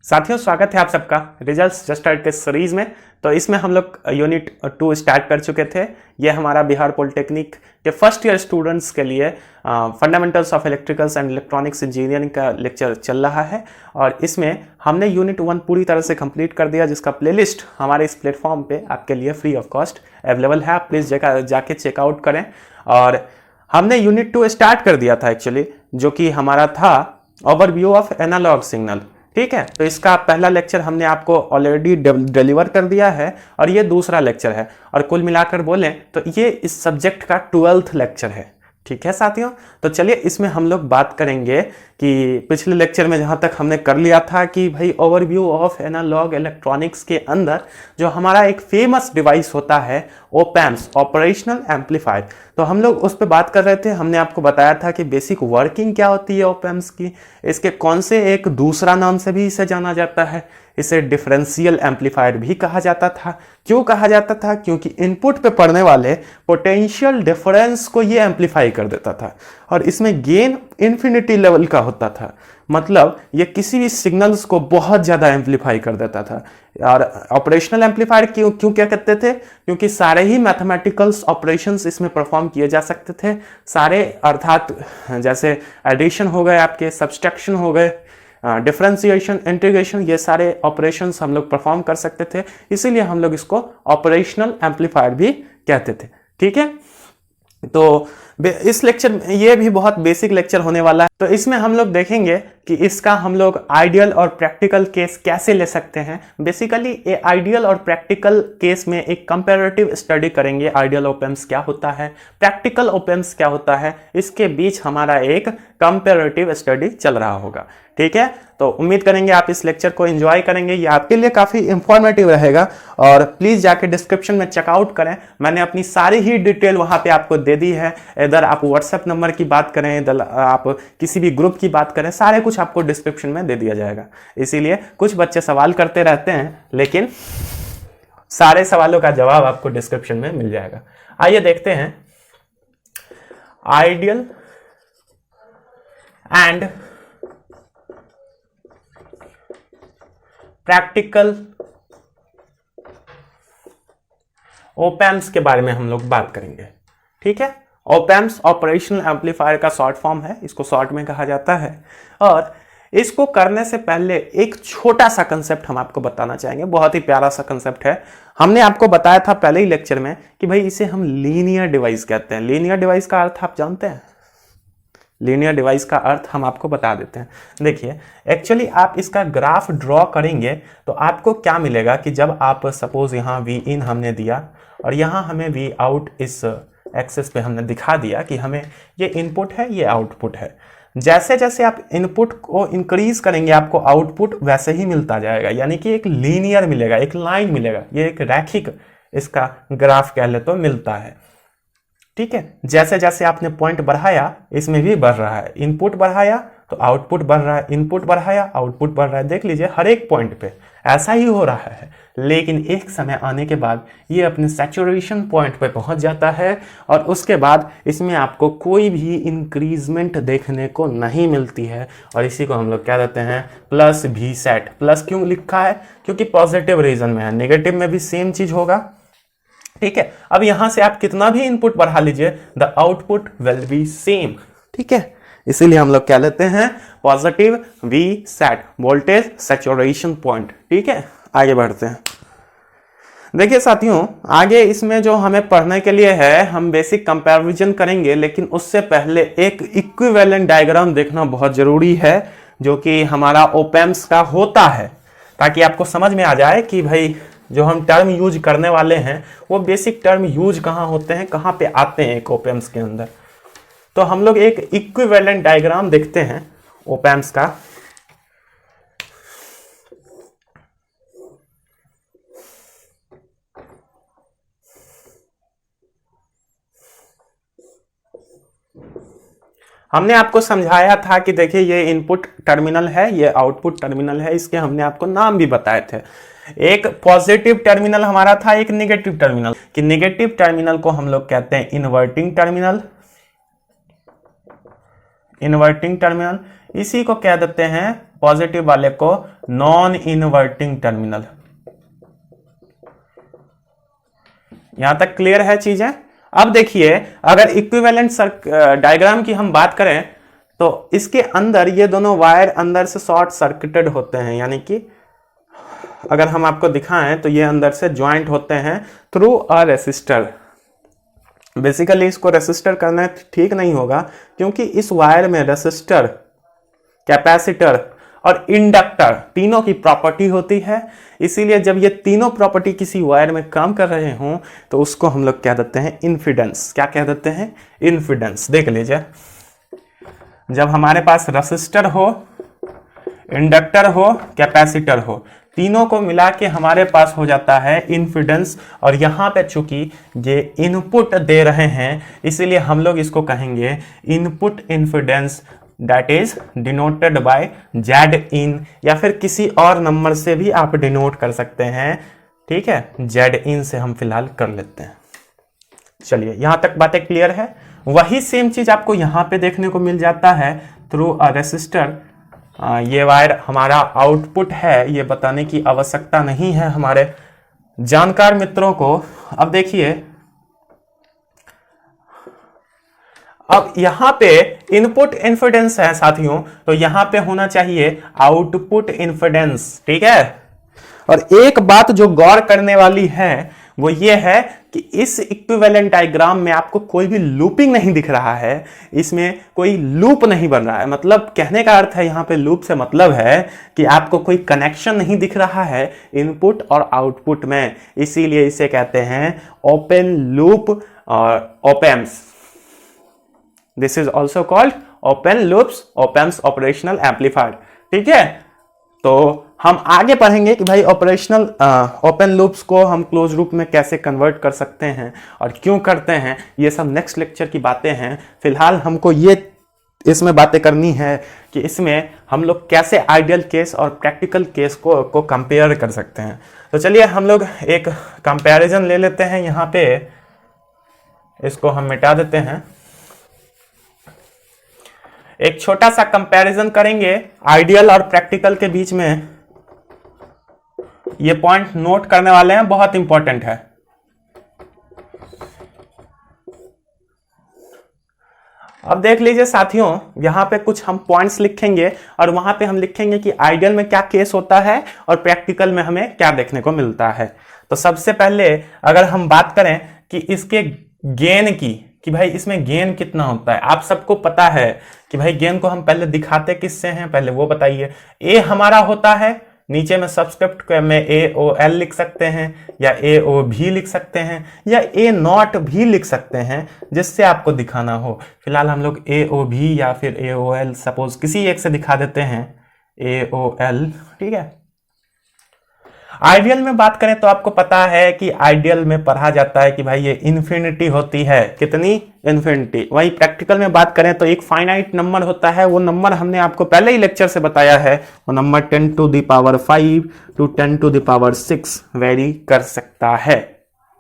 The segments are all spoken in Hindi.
साथियों, स्वागत है आप सबका रिजल्ट्स जस्ट स्टार्ट के सीरीज में। तो इसमें हम लोग यूनिट 2 स्टार्ट कर चुके थे। ये हमारा बिहार पॉलिटेक्निक के फर्स्ट ईयर स्टूडेंट्स के लिए fundamentals of electricals and electronics engineering का लेक्चर चल रहा है और इसमें हमने यूनिट 1 पूरी तरह से कंप्लीट कर दिया, जिसका प्लेलिस्ट हमारे इस प्लेटफॉर्म पे आपके लिए फ्री ऑफ कॉस्ट अवेलेबल है। आप प्लीज़ जाके चेकआउट करें। और हमने यूनिट 2 स्टार्ट कर दिया था एक्चुअली, जो कि हमारा था ओवरव्यू ऑफ एनालॉग सिग्नल। ठीक है, तो इसका पहला लेक्चर हमने आपको ऑलरेडी डिलीवर कर दिया है और ये दूसरा लेक्चर है, और कुल मिलाकर बोलें तो ये इस सब्जेक्ट का 12th लेक्चर है। ठीक है साथियों, तो चलिए इसमें हम लोग बात करेंगे कि पिछले लेक्चर में जहाँ तक हमने कर लिया था कि भाई ओवरव्यू ऑफ एनालॉग इलेक्ट्रॉनिक्स के अंदर जो हमारा एक फेमस डिवाइस होता है ऑप एम्प्स, ऑपरेशनल एम्पलीफायर, तो हम लोग उस पर बात कर रहे थे। हमने आपको बताया था कि बेसिक वर्किंग क्या होती है ऑप एम्प्स की, इसके कौन से एक दूसरा नाम से भी इसे जाना जाता है, इसे डिफरेंशियल एम्पलीफायर भी कहा जाता था। क्यों कहा जाता था? क्योंकि इनपुट पे पड़ने वाले पोटेंशियल डिफरेंस को ये एम्पलीफाई कर देता था और इसमें गेन इन्फिनिटी लेवल का होता था। मतलब ये किसी भी सिग्नल्स को बहुत ज़्यादा एम्पलीफाई कर देता था। और ऑपरेशनल एम्पलीफायर क्यों क्या कहते थे? क्योंकि सारे ही मैथमेटिकल्स ऑपरेशंस इसमें परफॉर्म किए जा सकते थे सारे, अर्थात जैसे एडिशन हो गए, आपके सब्सट्रैक्शन हो गए, डिफरेंशिएशन, इंटीग्रेशन, ये सारे ऑपरेशंस हम लोग परफॉर्म कर सकते थे। इसीलिए हम लोग इसको ऑपरेशनल एम्पलीफायर भी कहते थे। ठीक है, तो इस लेक्चर में ये भी बहुत बेसिक लेक्चर होने वाला है। तो इसमें हम लोग देखेंगे कि इसका हम लोग आइडियल और प्रैक्टिकल केस कैसे ले सकते हैं। बेसिकली ये आइडियल और प्रैक्टिकल केस में एक कंपैरेटिव स्टडी करेंगे। आइडियल ऑप एम्प्स क्या होता है, प्रैक्टिकल ऑप एम्प्स क्या होता है, इसके बीच हमारा एक कंपैरेटिव स्टडी चल रहा होगा। ठीक है, तो उम्मीद करेंगे आप इस लेक्चर को एंजॉय करेंगे। ये आपके लिए काफ़ी इंफॉर्मेटिव रहेगा और प्लीज़ जाके डिस्क्रिप्शन में चेकआउट करें। मैंने अपनी सारी ही डिटेल वहाँ पे आपको दे दी है। इधर आप व्हाट्सएप नंबर की बात करें, इधर आप किसी भी ग्रुप की बात करें, सारे कुछ आपको डिस्क्रिप्शन में दे दिया जाएगा। इसीलिए कुछ बच्चे सवाल करते रहते हैं, लेकिन सारे सवालों का जवाब आपको डिस्क्रिप्शन में मिल जाएगा। आइए देखते हैं ideal and practical op amps के बारे में हम लोग बात करेंगे। ठीक है, ऑप एम्प्स ऑपरेशनल एम्पलीफायर का शॉर्ट फॉर्म है, इसको शॉर्ट में कहा जाता है। और इसको करने से पहले एक छोटा सा कंसेप्ट हम आपको बताना चाहेंगे, बहुत ही प्यारा सा कंसेप्ट है। हमने आपको बताया था पहले ही लेक्चर में कि भाई इसे हम लीनियर डिवाइस कहते हैं। लीनियर डिवाइस का अर्थ आप जानते हैं? लीनियर डिवाइस का अर्थ हम आपको बता देते हैं। देखिए, एक्चुअली आप इसका ग्राफ ड्रॉ करेंगे तो आपको क्या मिलेगा कि जब आप सपोज यहाँ वी इन हमने दिया और यहाँ हमें वी आउट इस एक्सेस पे हमने दिखा दिया कि हमें ये इनपुट है, ये आउटपुट है। जैसे जैसे आप इनपुट को इंक्रीज करेंगे आपको आउटपुट वैसे ही मिलता जाएगा, यानी कि एक लीनियर मिलेगा, एक लाइन मिलेगा, ये एक रैखिक इसका ग्राफ कह ले तो मिलता है। ठीक है, जैसे जैसे आपने पॉइंट बढ़ाया इसमें भी बढ़ रहा है, इनपुट बढ़ाया तो आउटपुट बढ़ रहा है, इनपुट बढ़ाया आउटपुट बढ़ रहा है। देख लीजिए हर एक पॉइंट पे ऐसा ही हो रहा है, लेकिन एक समय आने के बाद ये अपने सैचुरेशन पॉइंट पे पहुंच जाता है और उसके बाद इसमें आपको कोई भी इंक्रीजमेंट देखने को नहीं मिलती है। और इसी को हम लोग क्या देते हैं, प्लस भी सेट। प्लस क्यों लिखा है? क्योंकि पॉजिटिव रीजन में है, नेगेटिव में भी सेम चीज होगा। ठीक है, अब यहां से आप कितना भी इनपुट बढ़ा लीजिए, the output will be same. ठीक है, इसीलिए हम लोग क्या लेते हैं, positive V set, voltage saturation point. ठीक है, आगे बढ़ते हैं। देखिए साथियों, आगे इसमें जो हमें पढ़ने के लिए है, हम बेसिक कंपैरिजन करेंगे, लेकिन उससे पहले एक इक्विवेलेंट डायग्राम देखना बहुत जरूरी है, जो कि हमारा ऑप एम्प्स का होता है, ताकि आपको समझ में आ जाए कि भाई जो हम टर्म यूज करने वाले हैं वो बेसिक टर्म यूज कहाँ होते हैं, कहाँ पे आते हैं एक ऑप एम्प्स के अंदर। तो हम लोग एक इक्विवेलेंट डायग्राम देखते हैं ऑप एम्प्स का। हमने आपको समझाया था कि देखिए ये इनपुट टर्मिनल है, ये आउटपुट टर्मिनल है, इसके हमने आपको नाम भी बताए थे। एक पॉजिटिव टर्मिनल हमारा था, एक नेगेटिव टर्मिनल। कि नेगेटिव टर्मिनल को हम लोग कहते हैं इन्वर्टिंग टर्मिनल, इन्वर्टिंग टर्मिनल। इसी को कह देते हैं पॉजिटिव वाले को नॉन इनवर्टिंग टर्मिनल। यहां तक क्लियर है चीजें। अब देखिए अगर इक्विवेलेंट डायग्राम की हम बात करें तो इसके अंदर ये दोनों वायर अंदर से शॉर्ट सर्किटेड होते हैं, यानी कि अगर हम आपको दिखाएं तो ये अंदर से ज्वाइंट होते हैं थ्रू अ रेसिस्टर। बेसिकली इसको रेसिस्टर करना ठीक नहीं होगा क्योंकि इस वायर में रेसिस्टर, कैपेसिटर और इंडक्टर तीनों की प्रॉपर्टी होती है। इसीलिए जब ये तीनों प्रॉपर्टी किसी वायर में काम कर रहे हों तो उसको हम लोग क्या देते हैं, इन्फिडेंस। क्या कह देते हैं, इन्फिडेंस। देख लीजिए, जब हमारे पास रेसिस्टर हो, इंडक्टर हो, कैपेसिटर हो, तीनों को मिला के हमारे पास हो जाता है इन्फिडेंस। और यहां पे चूंकि ये इनपुट दे रहे हैं इसीलिए हम लोग इसको कहेंगे input impedance, that is denoted by Z in, या फिर किसी और नंबर से भी आप डिनोट कर सकते हैं। ठीक है, जेड इन से हम फिलहाल कर लेते हैं। चलिए यहां तक बातें क्लियर है। वही सेम चीज आपको यहां पे देखने को मिल जाता है थ्रू अ रेसिस्टर। ये वायर हमारा आउटपुट है, ये बताने की आवश्यकता नहीं है हमारे जानकार मित्रों को। अब देखिए, अब यहां पे इनपुट इन्फिडेंस है साथियों, तो यहां पे होना चाहिए आउटपुट इन्फिडेंस। ठीक है, और एक बात जो गौर करने वाली है वो ये है कि इस इक्विवेलेंट डायग्राम में आपको कोई भी लूपिंग नहीं दिख रहा है, इसमें कोई लूप नहीं बन रहा है। मतलब कहने का अर्थ है यहां पे लूप से मतलब है कि आपको कोई कनेक्शन नहीं दिख रहा है इनपुट और आउटपुट में, इसीलिए इसे कहते हैं ओपन लूप और opamps. This is also called open loops, opamps operational amplifier. ठीक है, तो हम आगे पढ़ेंगे कि भाई ऑपरेशनल ओपन लूप्स को हम क्लोज लूप में कैसे कन्वर्ट कर सकते हैं और क्यों करते हैं, ये सब नेक्स्ट लेक्चर की बातें हैं। फिलहाल हमको ये इसमें बातें करनी है कि इसमें हम लोग कैसे आइडियल केस और प्रैक्टिकल केस को कंपेयर कर सकते हैं। तो चलिए हम लोग एक कंपैरिजन ले लेते हैं। यहाँ पे इसको हम मिटा देते हैं, एक छोटा सा कंपैरिजन करेंगे आइडियल और प्रैक्टिकल के बीच में। ये पॉइंट नोट करने वाले हैं, बहुत इंपॉर्टेंट है। अब देख लीजिए साथियों, यहां पे कुछ हम पॉइंट्स लिखेंगे और वहां पे हम लिखेंगे कि आइडियल में क्या केस होता है और प्रैक्टिकल में हमें क्या देखने को मिलता है। तो सबसे पहले अगर हम बात करें कि इसके गेन की, कि भाई इसमें गेन कितना होता है, आप सबको पता है कि भाई गेन को हम पहले दिखाते किससे हैं, पहले वो बताइए। ए हमारा होता है, नीचे में सबस्क्रिप्ट में AOL लिख सकते हैं या AO भी लिख सकते हैं या A0 भी लिख सकते हैं, जिससे आपको दिखाना हो। फिलहाल हम लोग AO भी या फिर AOL सपोज किसी एक से दिखा देते हैं, AOL। ठीक है, आइडियल में बात करें तो आपको पता है कि आइडियल में पढ़ा जाता है कि भाई ये इन्फिनिटी होती है, कितनी, इन्फिनिटी। वही प्रैक्टिकल में बात करें तो एक फाइनाइट नंबर होता है, वो नंबर हमने आपको पहले ही लेक्चर से बताया है, वो number 10 to the power 5 to 10 to the power 6 very कर सकता है।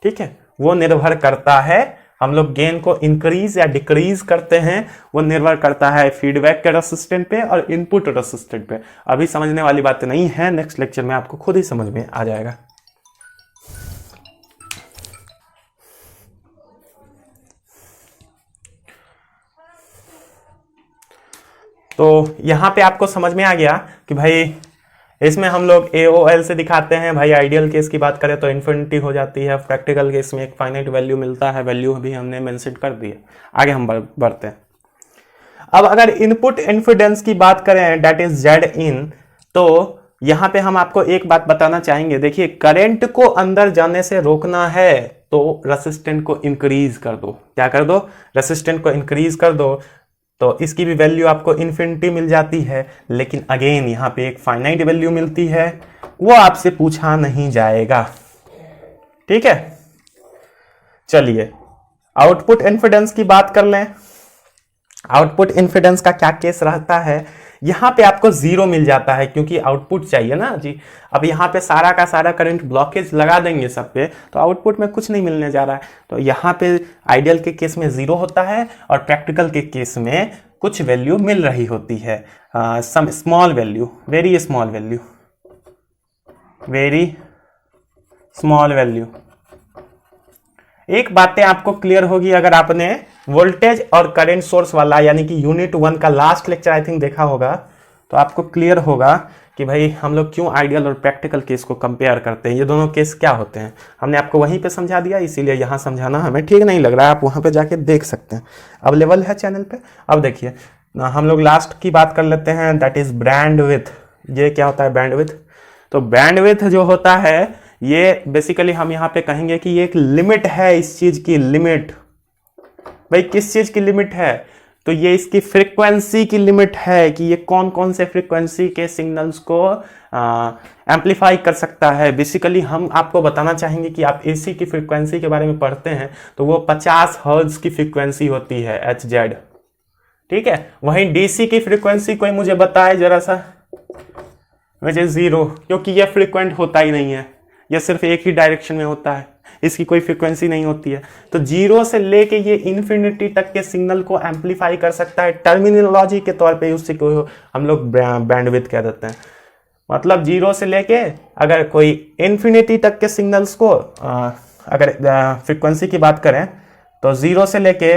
ठीक है, वो निर्भर करता है, हम लोग गेन को इंक्रीज या डिक्रीज करते हैं, वो निर्भर करता है फीडबैक के रेसिस्टेंट पे और इनपुट रेसिस्टेंट पे। अभी समझने वाली बात नहीं है, नेक्स्ट लेक्चर में आपको खुद ही समझ में आ जाएगा। तो यहां पे आपको समझ में आ गया कि भाई इसमें हम लोग AOL से दिखाते हैं। भाई आइडियल केस की बात करें तो इन्फिनिटी हो जाती है, प्रैक्टिकल केस में एक फाइनाइट वैल्यू मिलता है, वैल्यू भी हमने मेंशन कर दी है। आगे हम बढ़ते हैं। अब अगर इनपुट इन्फिडेंस की बात करें, दैट इज जेड इन, तो यहां पे हम आपको एक बात बताना चाहेंगे। देखिए, करंट को अंदर जाने से रोकना है तो रेसिस्टेंट को इंक्रीज कर दो। क्या कर दो, रेसिस्टेंट को इंक्रीज कर दो, तो इसकी भी वैल्यू आपको इन्फिनिटी मिल जाती है। लेकिन अगेन यहाँ पे एक फाइनाइट वैल्यू मिलती है, वो आपसे पूछा नहीं जाएगा। ठीक है, चलिए आउटपुट इन्फिडेंस की बात कर लें। आउटपुट इन्फिडेंस का क्या केस रहता है, यहां पे आपको 0 मिल जाता है क्योंकि आउटपुट चाहिए ना जी। अब यहां पे सारा का सारा करंट ब्लॉकेज लगा देंगे सब पे, तो आउटपुट में कुछ नहीं मिलने जा रहा है। तो यहां पे आइडियल के केस में 0 होता है और प्रैक्टिकल के केस में कुछ वैल्यू मिल रही होती है, some small value, very small value, very small value. एक बातें आपको क्लियर होगी अगर आपने वोल्टेज और करंट सोर्स वाला यानी कि यूनिट 1 का लास्ट लेक्चर आई थिंक देखा होगा, तो आपको क्लियर होगा कि भाई हम लोग क्यों आइडियल और प्रैक्टिकल केस को कंपेयर करते हैं, ये दोनों केस क्या होते हैं। हमने आपको वहीं पे समझा दिया, इसीलिए यहाँ समझाना हमें ठीक नहीं लग रहा है, आप वहाँ पे जाके देख सकते हैं, अवेलेबल है चैनल पे। अब देखिए हम लोग लास्ट की बात कर लेते हैं, दैट इज बैंडविड्थ। ये क्या होता है बैंडविड्थ? तो बैंडविड्थ जो होता है ये बेसिकली हम यहाँ पे कहेंगे कि ये एक लिमिट है, इस चीज की लिमिट। भाई किस चीज की लिमिट है? तो ये इसकी फ्रीक्वेंसी की लिमिट है कि ये कौन कौन से फ्रीक्वेंसी के सिग्नल्स को एम्पलीफाई कर सकता है। बेसिकली हम आपको बताना चाहेंगे कि आप एसी की फ्रीक्वेंसी के बारे में पढ़ते हैं तो वो 50 हर्ट्ज की फ्रीक्वेंसी होती है, HZ, ठीक है। वहीं डीसी की फ्रीक्वेंसी कोई मुझे बताए जरा सा, मुझे 0, क्योंकि ये फ्रीक्वेंट होता ही नहीं है, ये सिर्फ एक ही डायरेक्शन में होता है, इसकी कोई फ्रीक्वेंसी नहीं होती है। तो 0 से लेके ये इन्फिनिटी तक के सिग्नल को एम्पलीफाई कर सकता है। टर्मिनोलॉजी के तौर पे उसी को हम लोग बैंडविड्थ कह देते हैं। मतलब 0 से लेके अगर कोई इन्फिनिटी तक के सिग्नल्स को अगर फ्रीक्वेंसी की बात करें तो 0 से लेके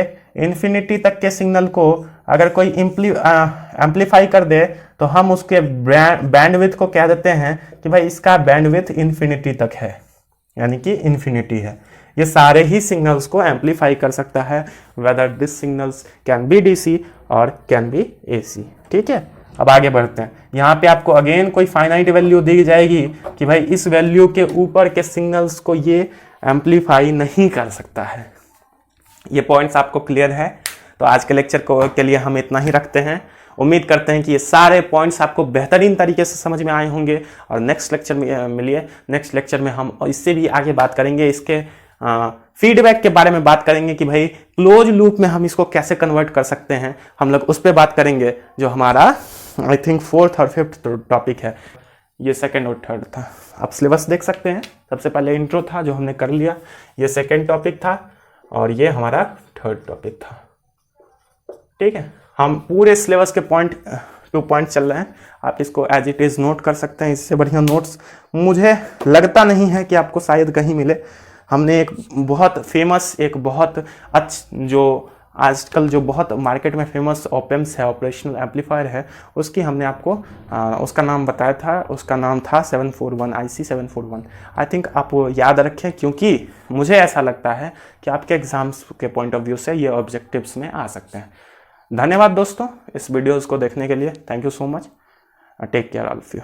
इन्फिनिटी तक के सिग्नल को अगर कोई एम्पलीफाई कर दे तो हम उसके बैंडविड्थ को कह देते हैं कि भाई इसका बैंडविड्थ इन्फिनिटी तक है, यानी कि इन्फिनिटी है। ये सारे ही सिग्नल्स को एम्पलीफाई कर सकता है, whether this signals can be DC और कैन बी एसी, ठीक है। अब आगे बढ़ते हैं, यहाँ पे आपको अगेन कोई फाइनाइट वैल्यू दी जाएगी कि भाई इस वैल्यू के ऊपर के सिग्नल्स को ये एम्पलीफाई नहीं कर सकता है। ये पॉइंट्स आपको क्लियर है? तो आज के लेक्चर के लिए हम इतना ही रखते हैं। उम्मीद करते हैं कि ये सारे पॉइंट्स आपको बेहतरीन तरीके से समझ में आए होंगे और नेक्स्ट लेक्चर में मिलिए। नेक्स्ट लेक्चर में हम इससे भी आगे बात करेंगे, इसके फीडबैक के बारे में बात करेंगे कि भाई क्लोज लूप में हम इसको कैसे कन्वर्ट कर सकते हैं, हम लोग उस पर बात करेंगे, जो हमारा आई थिंक 4th और 5th टॉपिक है। ये 2nd और 3rd था, आप सिलेबस देख सकते हैं। सबसे पहले इंट्रो था जो हमने कर लिया, ये 2nd टॉपिक था और ये हमारा 3rd टॉपिक था, ठीक है। हम पूरे सिलेबस के पॉइंट टू पॉइंट चल रहे हैं, आप इसको एज इट इज़ नोट कर सकते हैं। इससे बढ़िया नोट्स मुझे लगता नहीं है कि आपको शायद कहीं मिले। हमने एक बहुत फेमस, एक बहुत जो आजकल जो बहुत मार्केट में फेमस ऑपेम्स है, ऑपरेशनल एम्पलीफायर है, उसकी हमने आपको उसका नाम बताया था, उसका नाम था 741 IC 741। आई थिंक आप वो याद रखें, क्योंकि मुझे ऐसा लगता है कि आपके एग्जाम्स के पॉइंट ऑफ व्यू से ये ऑब्जेक्टिव्स में आ सकते हैं। धन्यवाद दोस्तों इस वीडियोज़ को देखने के लिए। Thank you so much. Take care all of you.